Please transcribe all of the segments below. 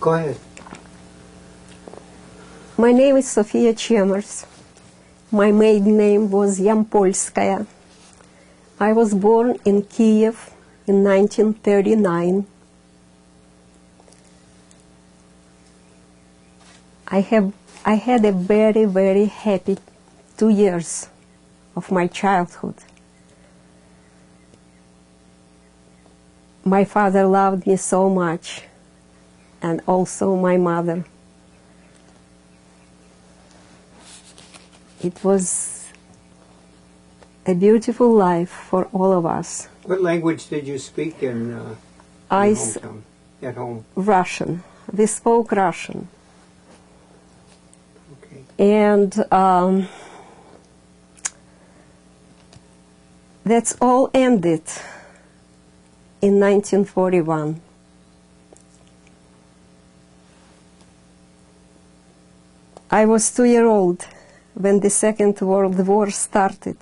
Go ahead. My name is Sophia Chemirs. My maiden name was Yampolskaya. I was born in Kiev in 1939. I had a very, very happy 2 years of my childhood. My father loved me so much, and also my mother. It was a beautiful life for all of us. What language did you speak in your hometown, at home? Russian. We spoke Russian. Okay. And that's all ended in 1941. I was 2 years old when the Second World War started.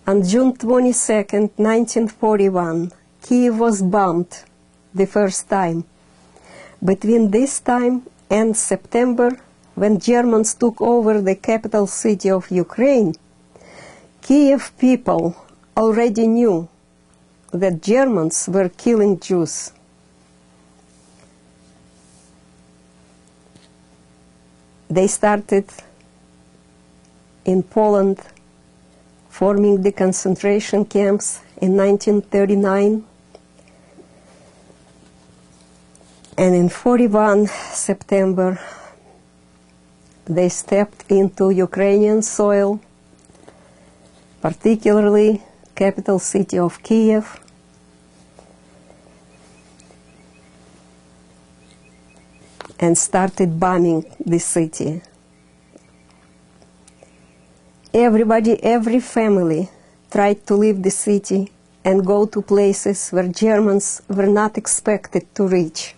On June 22nd, 1941, Kiev was bombed the first time. Between this time and September, when Germans took over the capital city of Ukraine, Kiev people already knew that Germans were killing Jews. They started in Poland, forming the concentration camps in 1939. And in 41 September, they stepped into Ukrainian soil, particularly capital city of Kiev. And started bombing the city. Everybody, every family tried to leave the city and go to places where Germans were not expected to reach.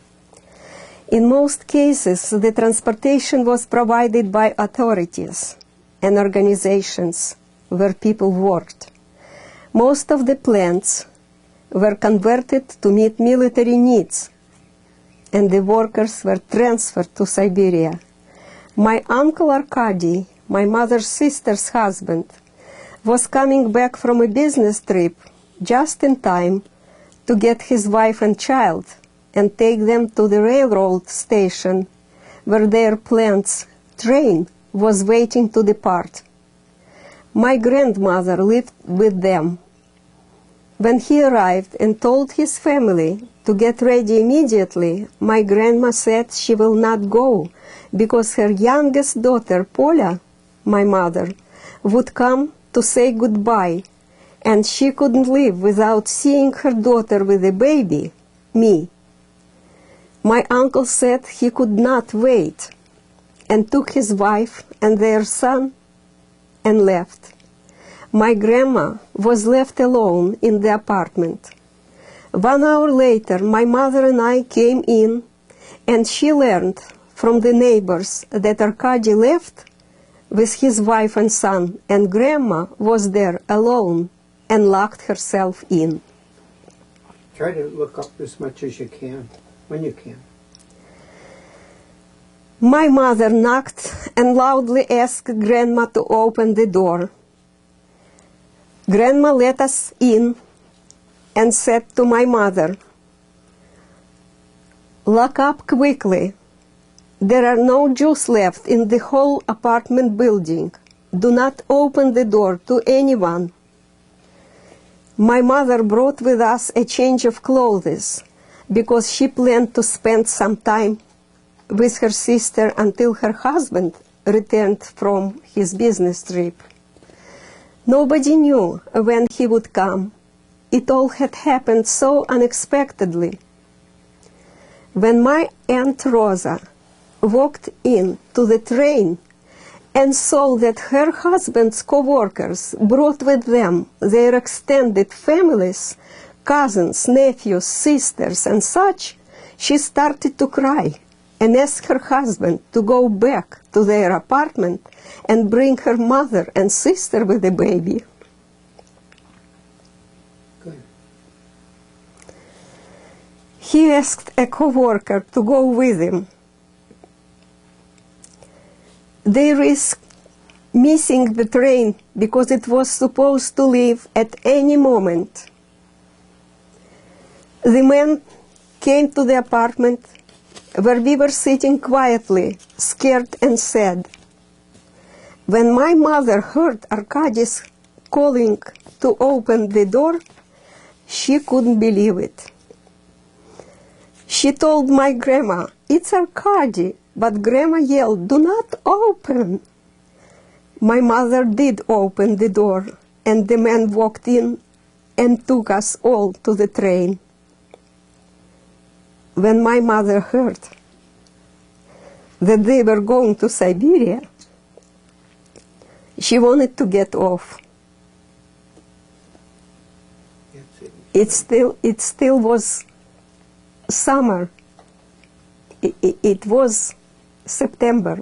In most cases, the transportation was provided by authorities and organizations where people worked. Most of the plants were converted to meet military needs, and the workers were transferred to Siberia. My uncle Arkady, my mother's sister's husband, was coming back from a business trip just in time to get his wife and child and take them to the railroad station where their plant's train was waiting to depart. My grandmother lived with them. When he arrived and told his family to get ready immediately, my grandma said she will not go because her youngest daughter, Pola, my mother, would come to say goodbye, and she couldn't live without seeing her daughter with a baby, me. My uncle said he could not wait and took his wife and their son and left. My grandma was left alone in the apartment. 1 hour later, my mother and I came in, and she learned from the neighbors that Arkady left with his wife and son, and Grandma was there alone and locked herself in. Try to look up as much as you can, when you can. My mother knocked and loudly asked Grandma to open the door. Grandma let us in and said to my mother, "Lock up quickly. There are no Jews left in the whole apartment building. Do not open the door to anyone." My mother brought with us a change of clothes because she planned to spend some time with her sister until her husband returned from his business trip. Nobody knew when he would come. It all had happened so unexpectedly. When my Aunt Rosa walked in to the train and saw that her husband's co-workers brought with them their extended families, cousins, nephews, sisters, and such, she started to cry and asked her husband to go back to their apartment and bring her mother and sister with the baby. Good. He asked a co-worker to go with him. They risked missing the train because it was supposed to leave at any moment. The man came to the apartment where we were sitting quietly, scared and sad. When my mother heard Arkady's calling to open the door, she couldn't believe it. She told my grandma, "It's Arkady," but grandma yelled, "Do not open." My mother did open the door, and the man walked in and took us all to the train. When my mother heard that they were going to Siberia, she wanted to get off. It still was summer. It was September.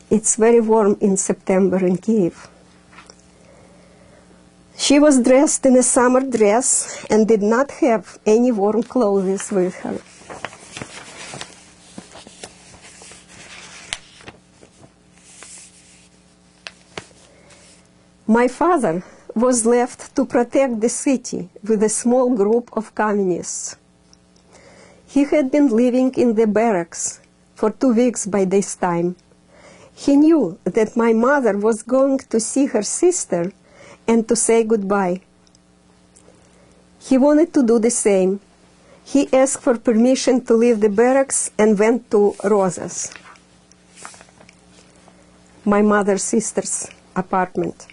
It's very warm in September in Kiev. She was dressed in a summer dress and did not have any warm clothes with her. My father was left to protect the city with a small group of communists. He had been living in the barracks for 2 weeks by this time. He knew that my mother was going to see her sister and to say goodbye. He wanted to do the same. He asked for permission to leave the barracks and went to Rosa's, my mother's sister's apartment.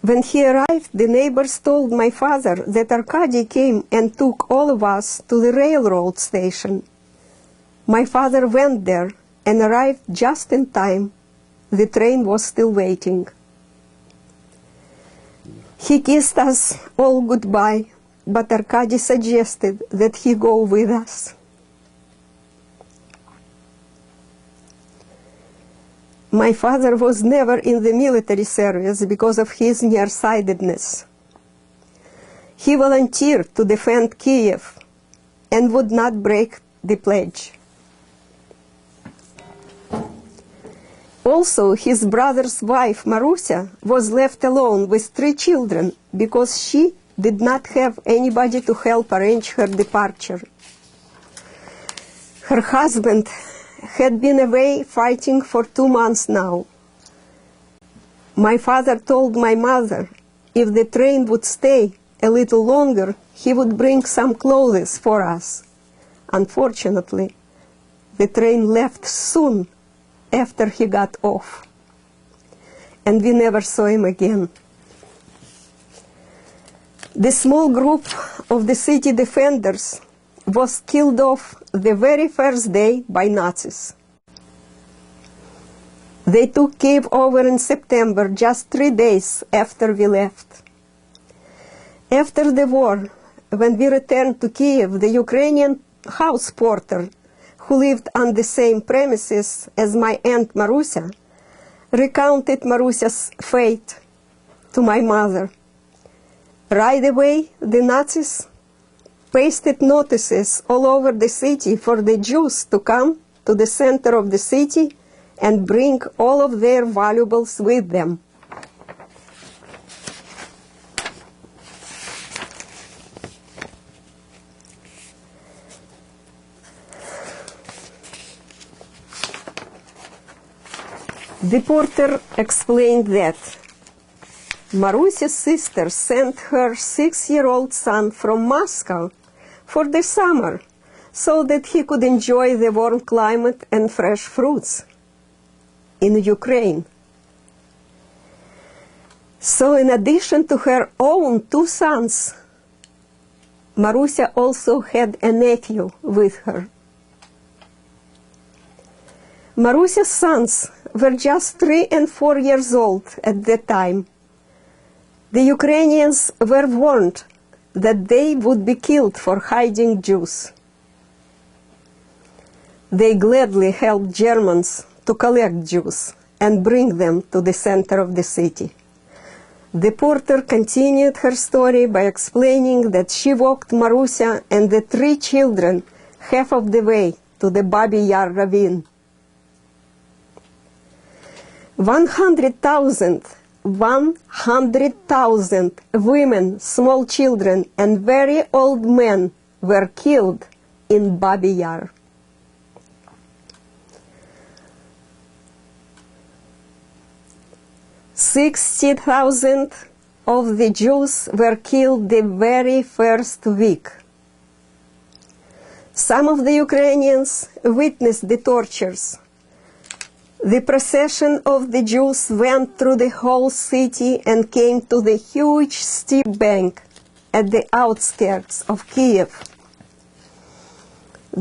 When he arrived, the neighbors told my father that Arkady came and took all of us to the railroad station. My father went there and arrived just in time. The train was still waiting. He kissed us all goodbye, but Arkady suggested that he go with us. My father was never in the military service because of his nearsightedness. He volunteered to defend Kiev and would not break the pledge. Also, his brother's wife, Marusia, was left alone with 3 children because she did not have anybody to help arrange her departure. Her husband had been away fighting for 2 months now. My father told my mother if the train would stay a little longer, he would bring some clothes for us. Unfortunately, the train left soon after he got off, and we never saw him again. The small group of the city defenders was killed off the very first day by Nazis. They took Kiev over in September, just 3 days after we left. After the war, when we returned to Kiev, the Ukrainian house porter, who lived on the same premises as my aunt Marusia, recounted Marusia's fate to my mother. Right away, the Nazis pasted notices all over the city for the Jews to come to the center of the city and bring all of their valuables with them. The porter explained that Marusia's sister sent her 6-year-old son from Moscow for the summer so that he could enjoy the warm climate and fresh fruits in Ukraine. So in addition to her own 2 sons, Marusia also had a nephew with her. Marusia's sons were just 3 and 4 years old at that time. The Ukrainians were warned that they would be killed for hiding Jews. They gladly helped Germans to collect Jews and bring them to the center of the city. The porter continued her story by explaining that she walked Marusia and the 3 children half of the way to the Babi Yar ravine. 100,000 women, small children, and very old men were killed in Babi Yar. "60,000 of the Jews were killed the very first week. Some of the Ukrainians witnessed the tortures. The procession of the Jews went through the whole city and came to the huge steep bank at the outskirts of Kiev.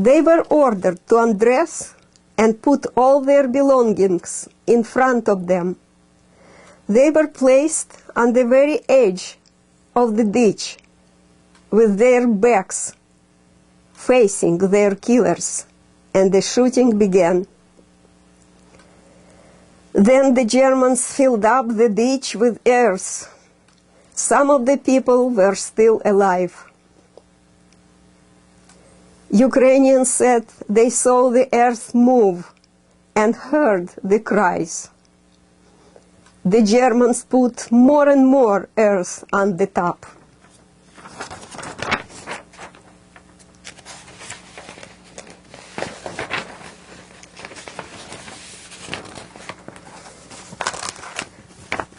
They were ordered to undress and put all their belongings in front of them. They were placed on the very edge of the ditch with their backs facing their killers, and the shooting began. Then the Germans filled up the ditch with earth. Some of the people were still alive. Ukrainians said they saw the earth move and heard the cries. The Germans put more and more earth on the top.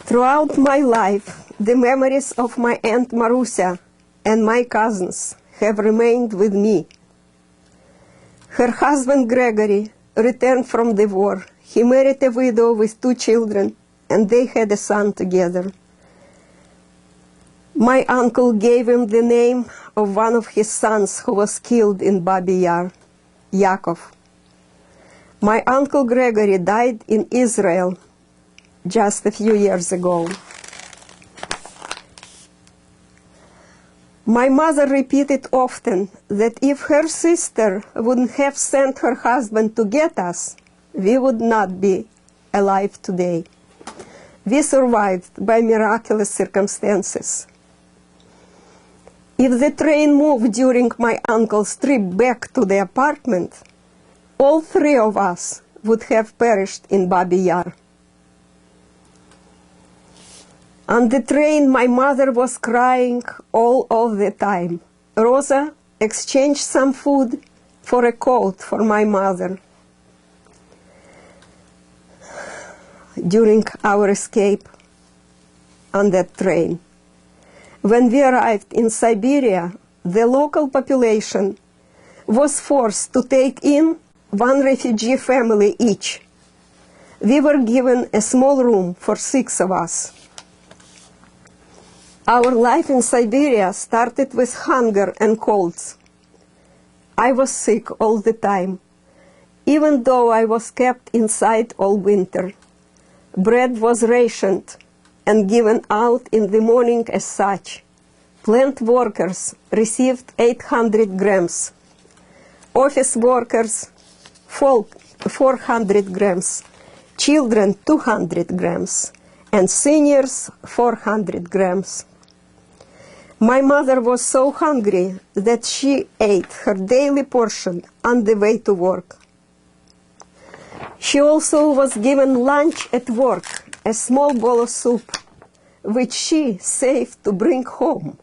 Throughout my life, the memories of my Aunt Marusia and my cousins have remained with me. Her husband Gregory returned from the war. He married a widow with 2 children, and they had a son together. My uncle gave him the name of one of his sons who was killed in Babi Yar, Yaakov. My uncle Gregory died in Israel just a few years ago. My mother repeated often that if her sister wouldn't have sent her husband to get us, we would not be alive today. We survived by miraculous circumstances. If the train moved during my uncle's trip back to the apartment, all 3 of us would have perished in Babi Yar. On the train, my mother was crying all of the time. Rosa exchanged some food for a coat for my mother. During our escape on that train, when we arrived in Siberia, the local population was forced to take in 1 refugee family each. We were given a small room for 6 of us. Our life in Siberia started with hunger and colds. I was sick all the time, even though I was kept inside all winter. Bread was rationed and given out in the morning as such. Plant workers received 800 grams. Office workers, 400 grams. Children, 200 grams. And seniors, 400 grams. My mother was so hungry that she ate her daily portion on the way to work. She also was given lunch at work, a small bowl of soup, which she saved to bring home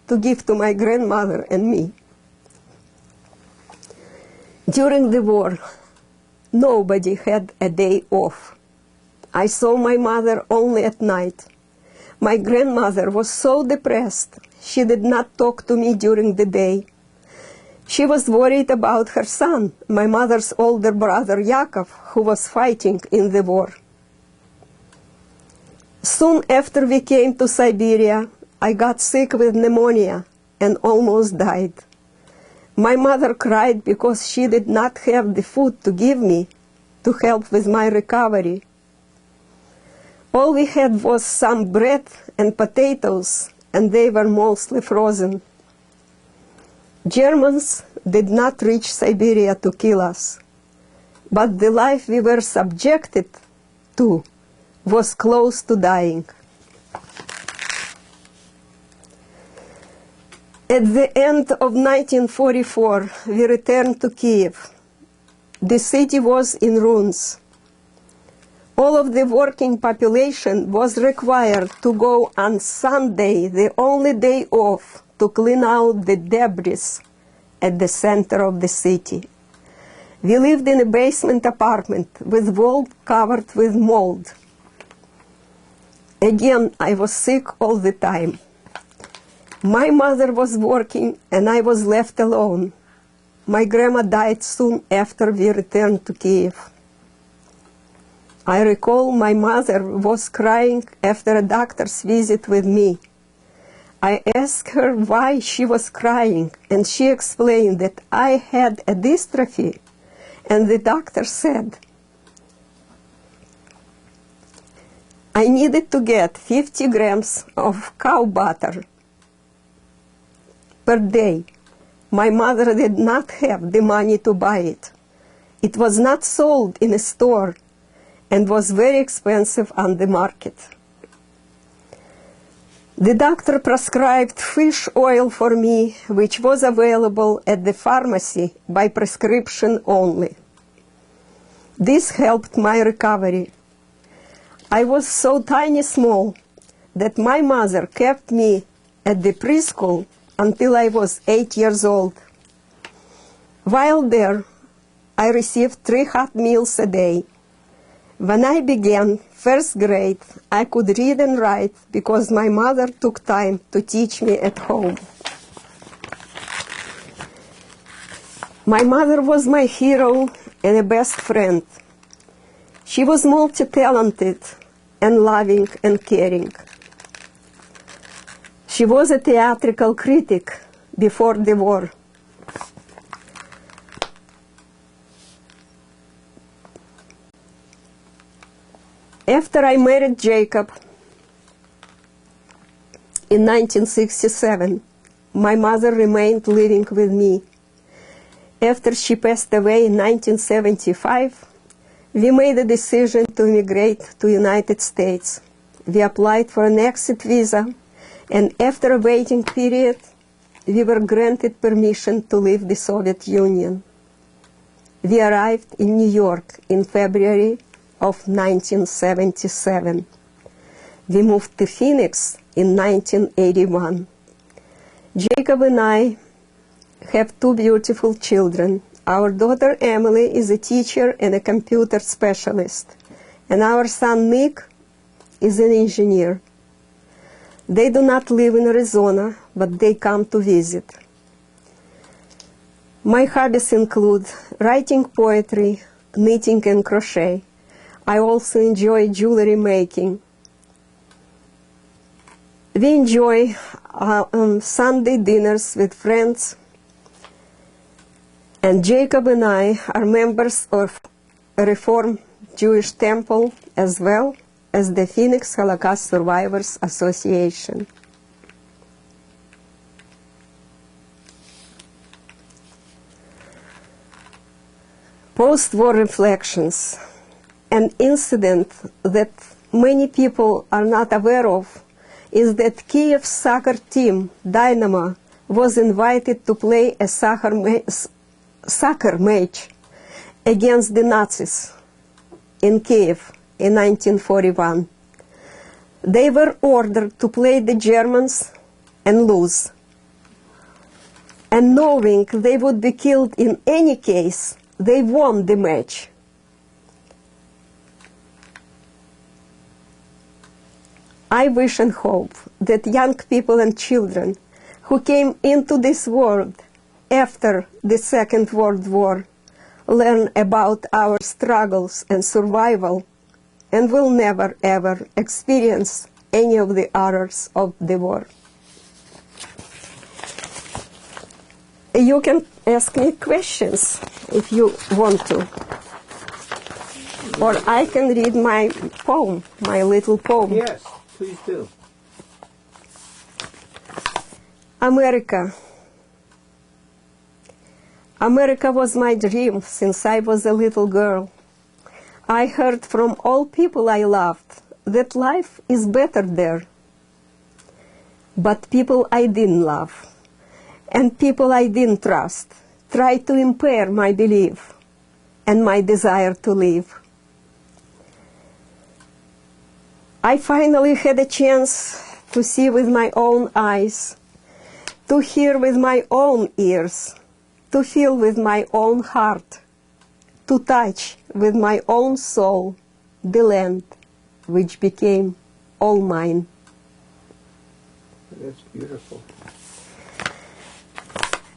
to give to my grandmother and me. During the war, nobody had a day off. I saw my mother only at night. My grandmother was so depressed, she did not talk to me during the day. She was worried about her son, my mother's older brother Yaakov, who was fighting in the war. Soon after we came to Siberia, I got sick with pneumonia and almost died. My mother cried because she did not have the food to give me to help with my recovery. All we had was some bread and potatoes, and they were mostly frozen. Germans did not reach Siberia to kill us, but the life we were subjected to was close to dying. At the end of 1944, we returned to Kiev. The city was in ruins. All of the working population was required to go on Sunday, the only day off, to clean out the debris at the center of the city. We lived in a basement apartment with walls covered with mold. Again, I was sick all the time. My mother was working and I was left alone. My grandma died soon after we returned to Kiev. I recall my mother was crying after a doctor's visit with me. I asked her why she was crying, and she explained that I had a dystrophy, and the doctor said I needed to get 50 grams of cow butter per day. My mother did not have the money to buy it. It was not sold in a store and was very expensive on the market. The doctor prescribed fish oil for me, which was available at the pharmacy by prescription only. This helped my recovery. I was so tiny small that my mother kept me at the preschool until I was 8 years old. While there, I received 3 hot meals a day. When I began first grade, I could read and write because my mother took time to teach me at home. My mother was my hero and a best friend. She was multi-talented and loving and caring. She was a theatrical critic before the war. After I married Jacob in 1967, my mother remained living with me. After she passed away in 1975, we made a decision to immigrate to the United States. We applied for an exit visa, and after a waiting period, we were granted permission to leave the Soviet Union. We arrived in New York in February of 1977. We moved to Phoenix in 1981. Jacob and I have 2 beautiful children. Our daughter Emily is a teacher and a computer specialist, and our son Nick is an engineer. They do not live in Arizona, but they come to visit. My hobbies include writing poetry, knitting and crochet. I also enjoy jewelry making. We enjoy Sunday dinners with friends, and Jacob and I are members of a Reformed Jewish temple as well as the Phoenix Holocaust Survivors Association. Post-war reflections. An incident that many people are not aware of is that Kiev's soccer team, Dynamo, was invited to play a soccer match against the Nazis in Kiev in 1941. They were ordered to play the Germans and lose. And knowing they would be killed in any case, they won the match. I wish and hope that young people and children who came into this world after the Second World War learn about our struggles and survival and will never ever experience any of the horrors of the war. You can ask me questions if you want to. Or I can read my poem, my little poem. Yes, please do. America. America was my dream since I was a little girl. I heard from all people I loved that life is better there. But people I didn't love and people I didn't trust tried to impair my belief and my desire to live. I finally had a chance to see with my own eyes, to hear with my own ears, to feel with my own heart, to touch with my own soul the land which became all mine. That's beautiful.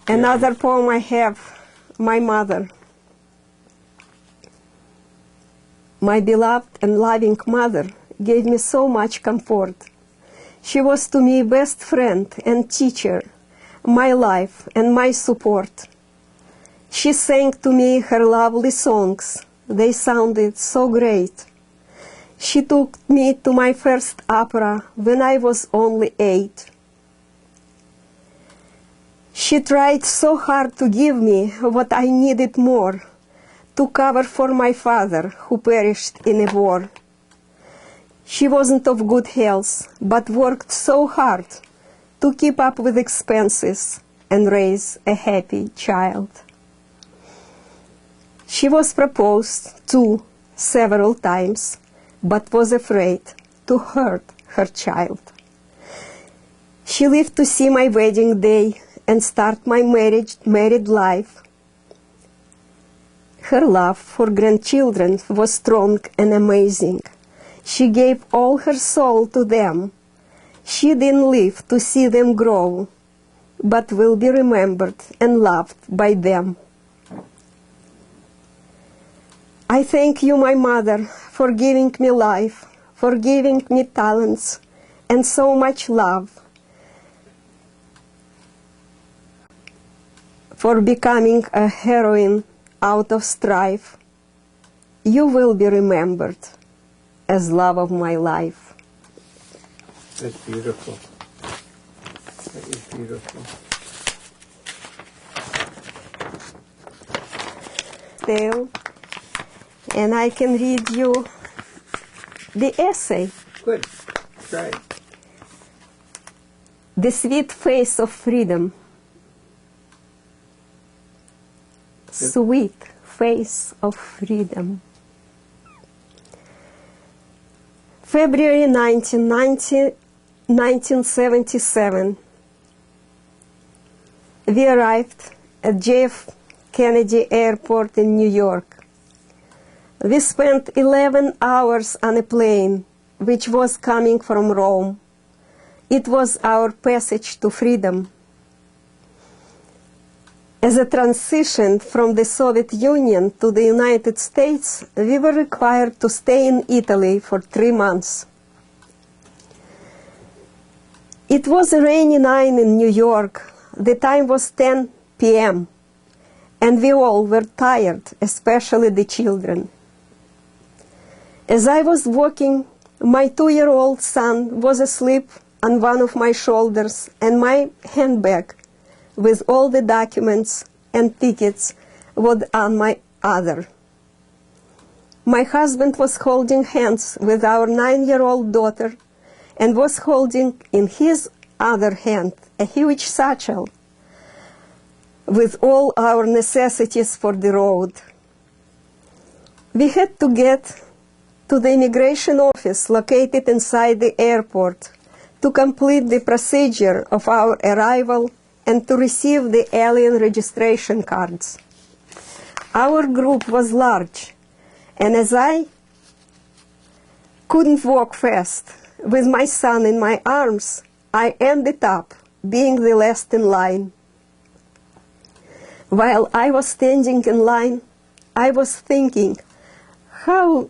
Another poem I have, my mother. My beloved and loving mother gave me so much comfort. She was to me best friend and teacher, my life and my support. She sang to me her lovely songs. They sounded so great. She took me to my first opera when I was only 8. She tried so hard to give me what I needed more, to cover for my father who perished in a war. She wasn't of good health, but worked so hard to keep up with expenses and raise a happy child. She was proposed to several times, but was afraid to hurt her child. She lived to see my wedding day and start my married life. Her love for grandchildren was strong and amazing. She gave all her soul to them. She didn't live to see them grow, but will be remembered and loved by them. I thank you, my mother, for giving me life, for giving me talents and so much love, for becoming a heroine out of strife. You will be remembered as love of my life. That's beautiful. That is beautiful. Tale, and I can read you the essay. Good. Try it. The Sweet Face of Freedom. Sweet face of freedom. February 1977. We arrived at JF Kennedy Airport in New York. We spent 11 hours on a plane, which was coming from Rome. It was our passage to freedom. As a transition from the Soviet Union to the United States, we were required to stay in Italy for 3 months. It was a rainy night in New York. The time was 10 p.m., and we all were tired, especially the children. As I was walking, my 2-year-old son was asleep on one of my shoulders, and my handbag with all the documents and tickets was on my other. My husband was holding hands with our 9-year-old daughter and was holding in his other hand a huge satchel with all our necessities for the road. We had to get to the immigration office located inside the airport to complete the procedure of our arrival and to receive the alien registration cards. Our group was large, and as I couldn't walk fast with my son in my arms, I ended up being the last in line. While I was standing in line, I was thinking how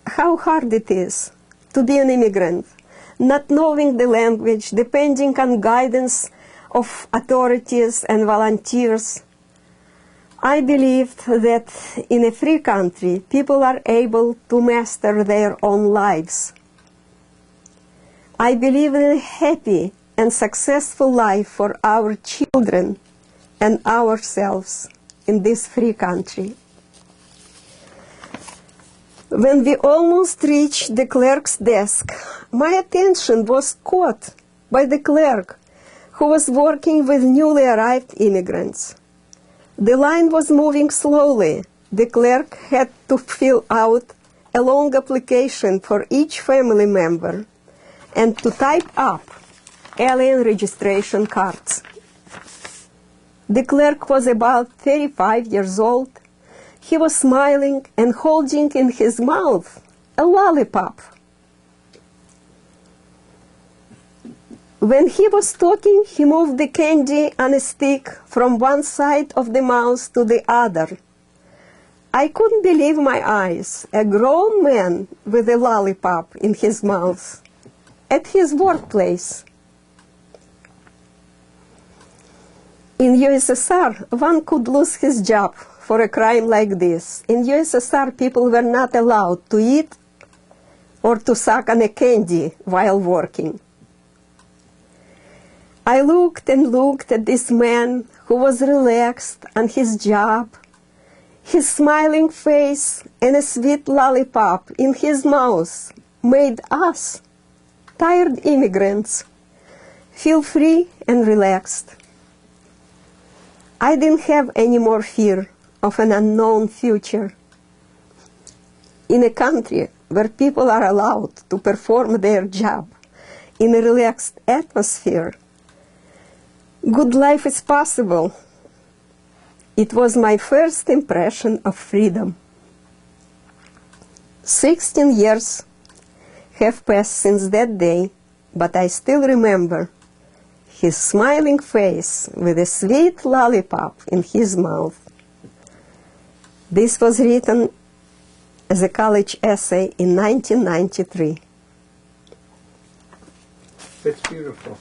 hard it is to be an immigrant, not knowing the language, depending on guidance of authorities and volunteers. I believed that in a free country, people are able to master their own lives. I believe in a happy and successful life for our children and ourselves in this free country. When we almost reached the clerk's desk, my attention was caught by the clerk, who was working with newly arrived immigrants. The line was moving slowly. The clerk had to fill out a long application for each family member and to type up alien registration cards. The clerk was about 35 years old. He was smiling and holding in his mouth a lollipop. When he was talking, he moved the candy on a stick from one side of the mouth to the other. I couldn't believe my eyes. A grown man with a lollipop in his mouth at his workplace. In USSR, one could lose his job for a crime like this. In USSR, people were not allowed to eat or to suck on a candy while working. I looked and looked at this man who was relaxed on his job, his smiling face and a sweet lollipop in his mouth made us, tired immigrants, feel free and relaxed. I didn't have any more fear of an unknown future. In a country where people are allowed to perform their job in a relaxed atmosphere, good life is possible. It was my first impression of freedom. 16 years have passed since that day, but I still remember his smiling face with a sweet lollipop in his mouth. This was written as a college essay in 1993. That's beautiful.